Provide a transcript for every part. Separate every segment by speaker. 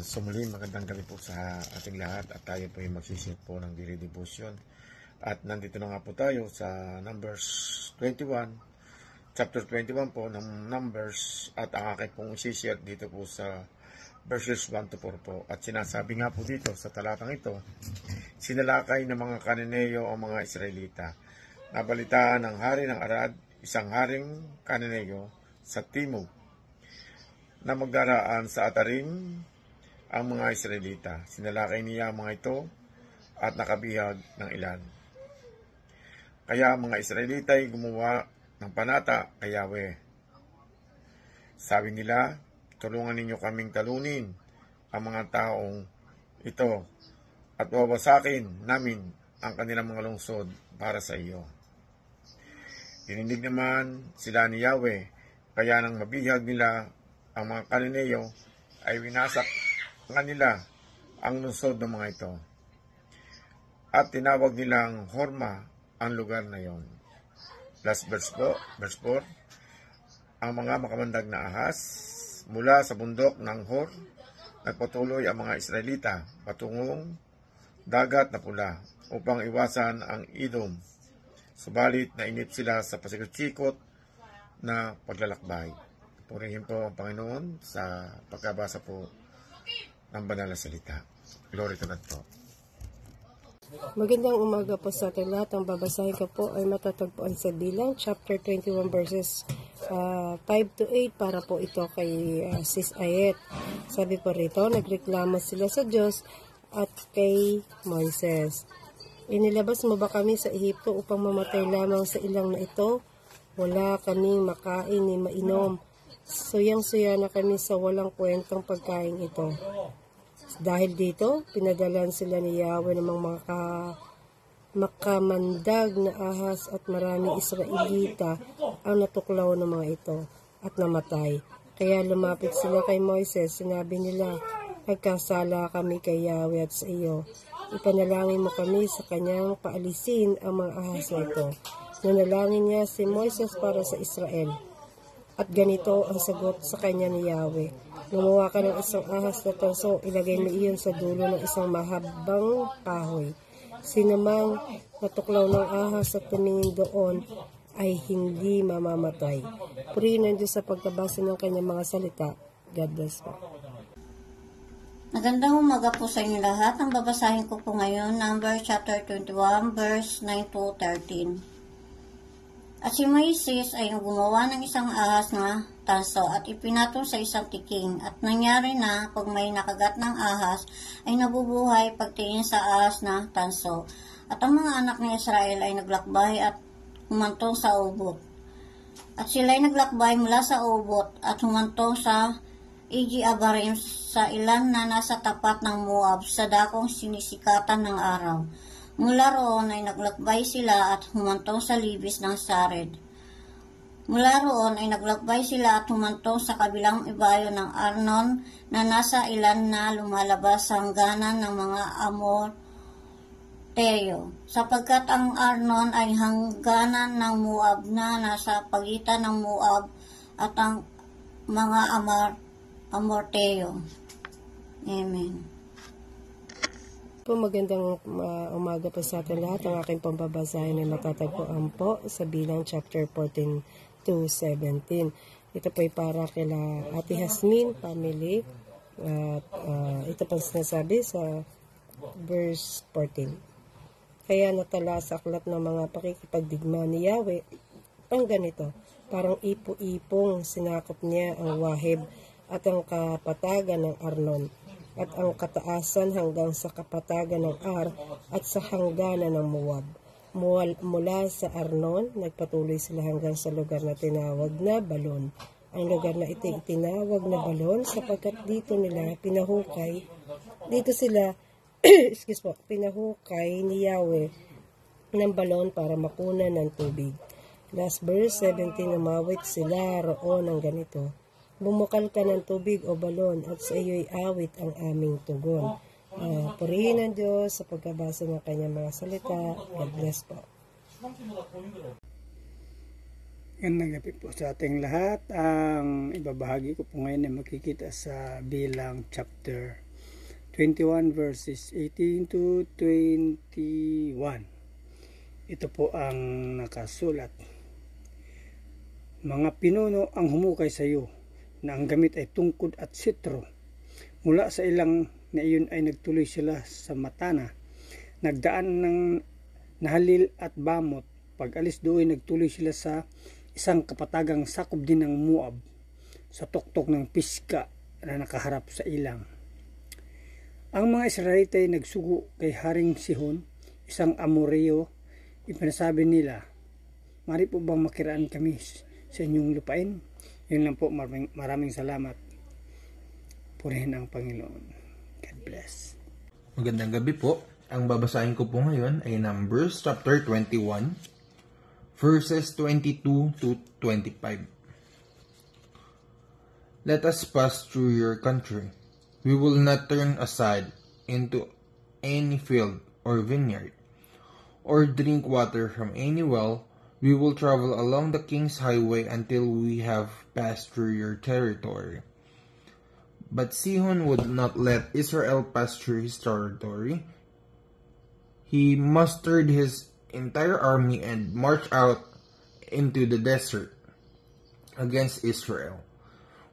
Speaker 1: So muli, magandang gabi po sa ating lahat at tayo po ay magsishare po ng daily devotion. At nandito na nga po tayo sa Numbers 21, chapter 21 po ng Numbers, at ang aking pong isishare dito po sa verses 1 to 4 po. At sinasabi nga po dito sa talatang ito, sinalakay ng mga Kananeo ang mga Israelita. Nabalitaan ng hari ng Arad, isang haring Kananeo sa Timog, na magdaraan sa Atarim ang mga Israelita. Sinalakay niya ang mga ito at nakabihag ng ilan. Kaya ang mga Israelita ay gumawa ng panata kay Yahweh. Sabi nila, tulungan ninyo kaming talunin ang mga taong ito at wawasakin namin ang kanilang mga lungsod para sa iyo. Dininig naman sila ni Yahweh, kaya nang mabihag nila ang mga Kananeo ay winasak nila ang lungsod ng mga ito. At tinawag nilang Horma ang lugar na yon. Last verse po, verse 4. Ang mga makamandag na ahas mula sa bundok ng Hor, nagpatuloy ang mga Israelita patungong dagat na pula upang iwasan ang Edom. Subalit nainip sila sa pasikot-sikot na paglalakbay. Purihin po ang Panginoon sa pagkabasa po ng banal na salita. Glory to God po.
Speaker 2: Magandang umaga po sa ating lahat. Ang babasahin ko po ay matatagpuan sa Bilang, chapter 21, verses 5 to 8, para po ito kay Sis Ayet. Sabi po rito, nagreklamo sila sa Diyos at kay Moises. Inilabas mo ba kami sa Ehipto upang mamatay lamang sa ilang na ito? Wala kaming makain ni mainom. Suyang-suya na kami sa walang kwentang pagkain ito. Dahil dito, pinadalan sila ni Yahweh ng mga makamandag na ahas at maraming Israelita ang natuklaw ng mga ito at namatay. Kaya lumapit sila kay Moises, sinabi nila, nagkasala kami kay Yahweh at sa iyo. Ipanalangin mo kami sa kanyang paalisin ang mga ahas na ito. Nanalangin niya si Moises para sa Israel. At ganito ang sagot sa kanya ni Yahweh. Gumawa ka ng isang ahas na tanso, ilagay mo iyon sa dulo ng isang mahabang kahoy. Sinamang natuklaw ng ahas at tumingin doon ay hindi mamamatay. Purihin ng Diyos sa pagkabasa ng kanyang mga salita. God bless po.
Speaker 3: Magandang umaga po sa inyo lahat. Ang babasahin ko po ngayon, Numbers chapter 21, verse 9 to 13. At si Moises ay gumawa ng isang ahas na tanso at ipinatong sa isang tiking. At nangyari na, pag may nakagat ng ahas, ay nabubuhay pagtingin sa ahas na tanso. At ang mga anak ni Israel ay naglakbay at humantong sa ubot. At sila ay naglakbay mula sa ubot at humantong sa Igi-Abarim sa ilan na nasa tapat ng Moab sa dakong sinisikatan ng araw. Mula roon ay naglakbay sila at humantong sa libis ng Sared. Mula roon ay naglakbay sila at humantong sa kabilang ibayo ng Arnon na nasa ilan na lumalabas sa hangganan ng mga Amorteo, sapagkat ang Arnon ay hangganan ng Moab na nasa pagitan ng Moab at ang mga Amorteo. Amen.
Speaker 2: Po, magandang umaga po sa atin lahat. Ang aking pambabasahin ay matatagpuan po sa Bilang chapter 14 to 17. Ito po ay para kila Ate Hasmin family. At ito po sinasabi sa verse 14. Kaya natala sa aklat ng mga pakikipagdigma ni Yahweh ang ganito. Parang ipo-ipong sinakop niya ang Waheb at ang kapatagan ng Arnon, at ang kataasan hanggang sa kapatagan ng Ar at sa hangganan ng Moab. Mula sa Arnon, nagpatuloy sila hanggang sa lugar na tinawag na Balon. Ang lugar na ito tinawag na Balon sapagkat dito sila pinahukay ni Yahweh ng balon para makunan ng tubig. Last verse 17, umawit sila roon ng ganito. Bumukal ka ng tubig o balon at sa iyo'y awit ang aming tugon. Purihin ng Diyos sa pagkabasa ng kanyang mga salita. God bless po.
Speaker 4: Gandang gabi po sa ating lahat. Ang ibabahagi ko po ngayon ay makikita sa Bilang chapter 21 verses 18 to 21. Ito po ang nakasulat. Mga pinuno ang humukay sa iyo na ang gamit ay tungkod at sitro. Mula sa ilang na iyon ay nagtuloy sila sa Matana. Nagdaan ng Nahalil at Bamot. Pag alis doon nagtuloy sila sa isang kapatagang sakop din ng Moab, sa tuktok ng Pisga na nakaharap sa ilang. Ang mga Israelita ay nagsugo kay Haring Sihon, isang Amoreo. Ipinasabi nila, mari po bang makiraan kami sa inyong lupain? Yun lang po, maraming salamat. Purihin ang Panginoon. God bless.
Speaker 5: Magandang gabi po. Ang babasahin ko po ngayon ay Numbers chapter 21, verses 22 to 25. Let us pass through your country. We will not turn aside into any field or vineyard, or drink water from any well. We will travel along the king's highway until we have passed through your territory. But Sihon would not let Israel pass through his territory. He mustered his entire army and marched out into the desert against Israel.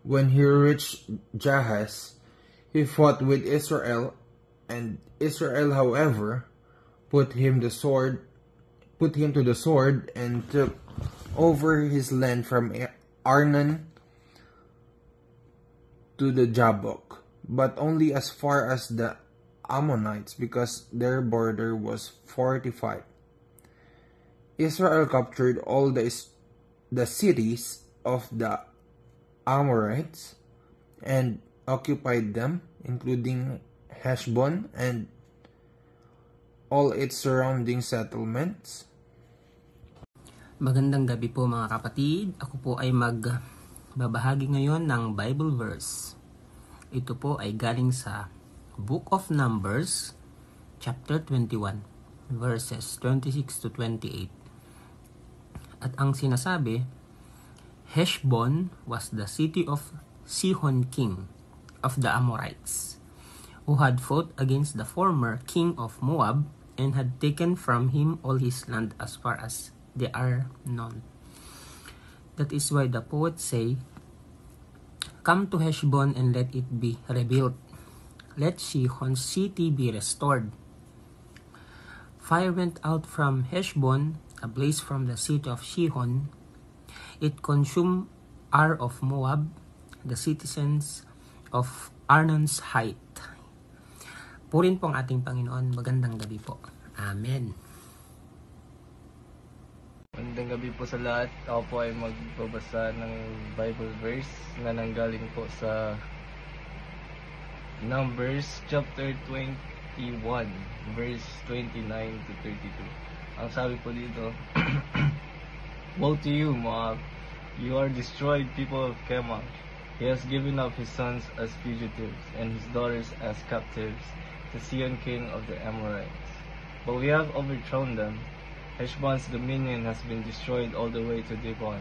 Speaker 5: When he reached Jahaz, he fought with Israel, and Israel, however, put him to the sword and took over his land from Arnon to the Jabbok, but only as far as the Ammonites, because their border was fortified. Israel captured all the cities of the Amorites and occupied them, including Heshbon and all its surrounding settlements.
Speaker 6: Magandang gabi po mga kapatid. Ako po ay magbabahagi ngayon ng Bible verse. Ito po ay galing sa Book of Numbers, chapter 21, verses 26 to 28. At ang sinasabi, Heshbon was the city of Sihon king of the Amorites, who had fought against the former king of Moab and had taken from him all his land as far as the Arnon. That is why the poets say, come to Heshbon and let it be rebuilt. Let Sihon's city be restored. Fire went out from Heshbon, a blaze from the city of Sihon. It consumed Ar of Moab, the citizens of Arnon's height. Purin po ang ating Panginoon. Magandang gabi po. Amen.
Speaker 7: Magandang gabi po sa lahat. Ako po ay magbabasa ng Bible verse na nanggaling po sa Numbers chapter 21 verse 29 to 32. Ang sabi po dito, woe to you, Moab! You are destroyed, people of Kemosh. He has given up his sons as fugitives and his daughters as captives to Sihon king of the Amorites. But we have overthrown them. Heshbon's dominion has been destroyed all the way to Dibon.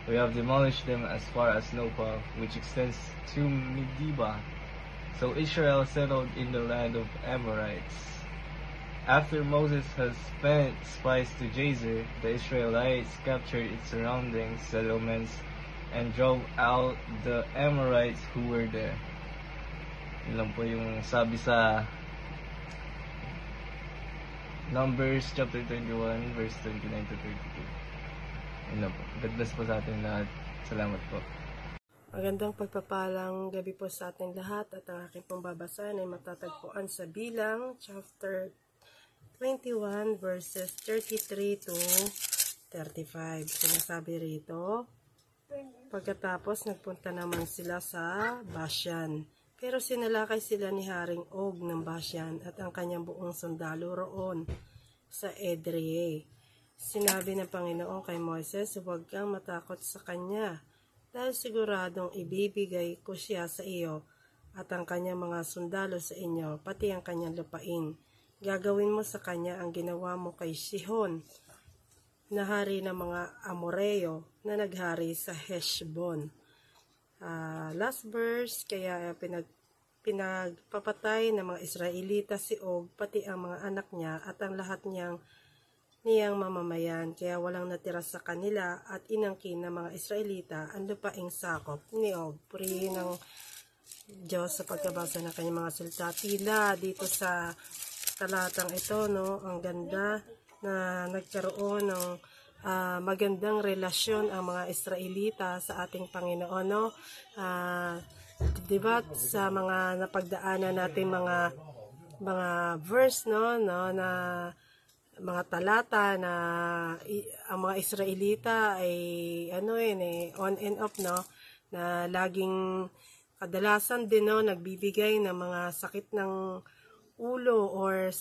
Speaker 7: We have demolished them as far as Nopah, which extends to Medeba. So Israel settled in the land of Amorites. After Moses has sent spies to Jazer, the Israelites captured its surrounding settlements and drove out the Amorites who were there. Yun lang po yung sabi sa Numbers chapter 21 verse 29 to 32. Yun lang po. God bless po sa ating lahat. Salamat po.
Speaker 2: Magandang pagpapalang gabi po sa ating lahat at ang aking pong babasahin ay matatagpuan sa Bilang chapter 21 verses 33 to 35. Sinasabi rito, pagkatapos nagpunta naman sila sa Bashan. Pero sinalakay sila ni Haring Og ng Bashan at ang kanyang buong sundalo roon sa Edrei. Sinabi ng Panginoon kay Moises, huwag kang matakot sa kanya, dahil siguradong ibibigay ko siya sa iyo at ang kanyang mga sundalo sa inyo, pati ang kanyang lupain. Gagawin mo sa kanya ang ginawa mo kay Sihon na hari ng mga Amoreo na naghari sa Heshbon. Last verse, kaya pinagpapatay ng mga Israelita si Og, pati ang mga anak niya at ang lahat niyang mamamayan. Kaya walang natira sa kanila at inangkin ng mga Israelita ang lupaing sakop ni Og. Purihin ng Diyos sa pagkabasa ng kanyang mga salita. Tila dito sa talatang ito, no, ang ganda na nagkaroon ng magandang relasyon ang mga Israelita sa ating Panginoon, no? Diba sa mga napagdaanan natin mga verse, no, na mga talata na ang mga Israelita ay on and off, no, na laging kadalasan din, no, nagbibigay ng mga sakit ng ulo or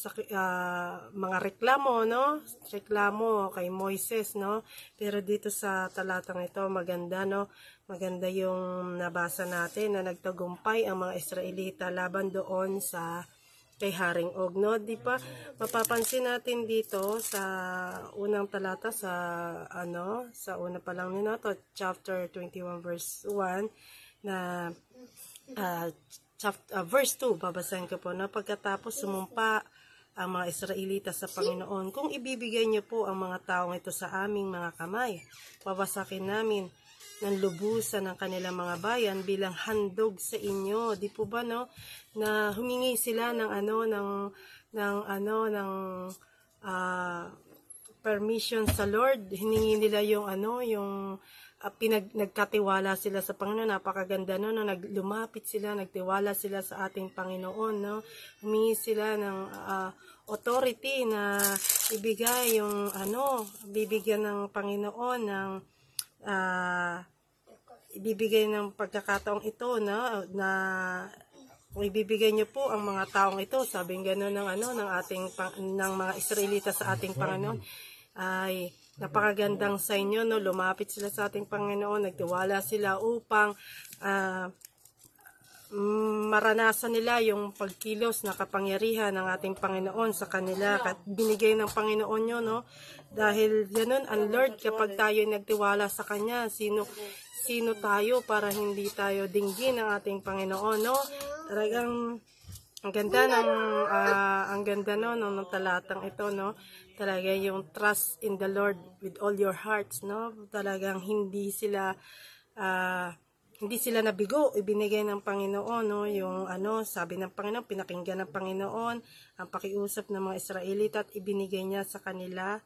Speaker 2: mga reklamo, no? Reklamo kay Moises, no? Pero dito sa talatang ito, maganda, no? Maganda yung nabasa natin na nagtagumpay ang mga Israelita laban doon sa kay Haring Og, no? Di pa mapapansin natin dito sa unang talata sa una pa lang nito, chapter 21 verse 1 na verse 2, babasahin ko po, na pagkatapos sumumpa ang mga Israelita sa Panginoon, kung ibibigay niyo po ang mga taong ito sa aming mga kamay, wawasakin namin ng lubusan ng kanilang mga bayan bilang handog sa inyo. Di po ba, no, na humingi sila ng permission sa Lord, hiningi nila yung nagkatiwala sila sa Panginoon. Napakaganda, no, lumapit sila, nagtiwala sila sa ating Panginoon, no. Humingi sila ng authority na bibigyan ng Panginoon ng ibibigay ng pagkakataong ito, na kung ibibigay niyo po ang mga taong ito, sabing gano'n ng mga Israelita sa ating Panginoon, ay napakagandang sa inyo, no? Lumapit sila sa ating Panginoon, nagtiwala sila upang maranasan nila yung pagkilos na kapangyarihan ng ating Panginoon sa kanila, at binigay ng Panginoon yun, no? Dahil ganun ang Lord, kapag tayo nagtiwala sa Kanya, sino tayo para hindi tayo dinggin ng ating Panginoon, no? Talagang ang ganda ng talatang ito, no? Talaga yung trust in the Lord with all your hearts, no? Talagang hindi sila nabigo, ibinigay ng Panginoon, no? Yung sabi ng Panginoon, pinakinggan ng Panginoon ang pakiusap ng mga Israelita at ibinigay niya sa kanila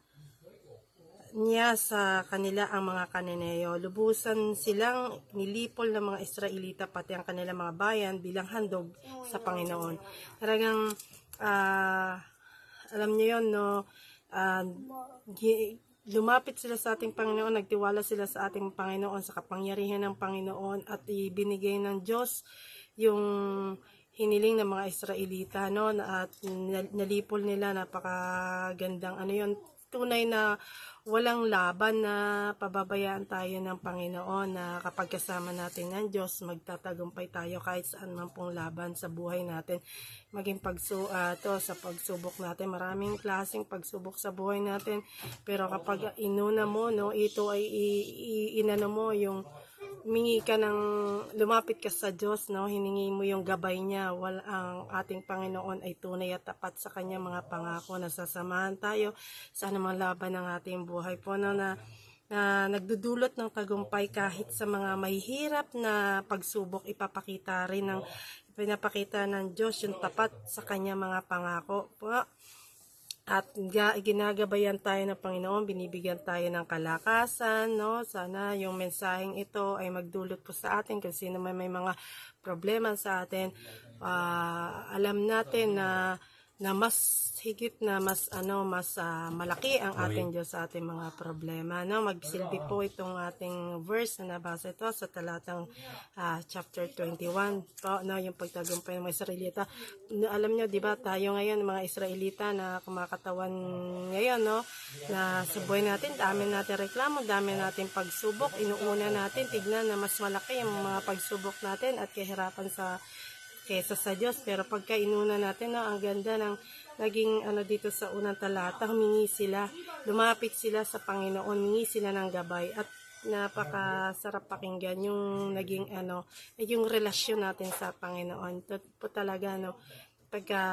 Speaker 2: ang mga Kananeo. Lubusan silang nilipol ng mga Israelita pati ang kanilang mga bayan bilang handog sa Panginoon. Talagang alam niyo yun, no? Lumapit sila sa ating Panginoon, nagtiwala sila sa ating Panginoon, sa kapangyarihan ng Panginoon, at ibinigay ng Diyos yung hiniling ng mga Israelita, no? At nalipol nila, napakagandang tunay na walang laban, na pababayaan tayo ng Panginoon, na kapag kasama natin ng Diyos, magtatagumpay tayo kahit saan man pong laban sa buhay natin. Maging sa pagsubok natin, maraming klaseng pagsubok sa buhay natin, pero kapag inuna mo, no, ito ay yung lumapit ka sa Diyos, no, hiningi mo yung gabay niya. Ang ating Panginoon ay tunay at tapat sa kanya mga pangako, na sasamahan tayo sa anumang laban ng ating buhay po, no, na nagdudulot ng tagumpay kahit sa mga mahihirap na pagsubok. Pinapakita ng Diyos yung tapat sa kanya mga pangako po. At ginagabayan tayo ng Panginoon, binibigyan tayo ng kalakasan, no? Sana yung mensaheng ito ay magdulot po sa atin, kung sino may mga problema sa atin. Alam natin na mas higit na mas malaki ang ating Diyos sa ating mga problema, no? Magsilbi po itong ating verse na nabasa ito sa talatang chapter 21 po, no, yung pagtagumpay ng mga Israelita. Alam nyo, di ba, tayo ngayon mga Israelita na kumakatawan ngayon, no, na sa buhay natin, dami natin reklamo, dami natin pagsubok, inuuna natin tignan na mas malaki yung mga pagsubok natin at kahirapan kesa sa Diyos. Pero pagka inuna natin, no, ang ganda ng naging dito sa unang talata, humingi sila, lumapit sila sa Panginoon, humingi sila ng gabay, at napakasarap pakinggan yung naging yung relasyon natin sa Panginoon. Ito po talaga, pagka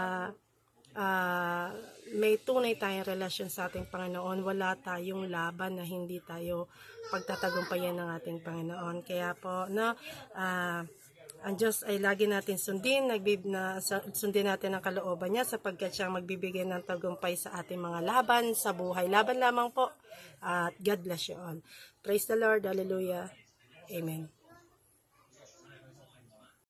Speaker 2: may tunay tayong relasyon sa ating Panginoon, wala tayong laban na hindi tayo pagtatagumpayan ng ating Panginoon. Kaya po, ang Diyos ay lagi natin sundin, sundin natin ang kalooban niya sapagkat siya magbibigay ng tagumpay sa ating mga laban sa buhay. Laban lamang po, at God bless you all. Praise the Lord. Hallelujah. Amen.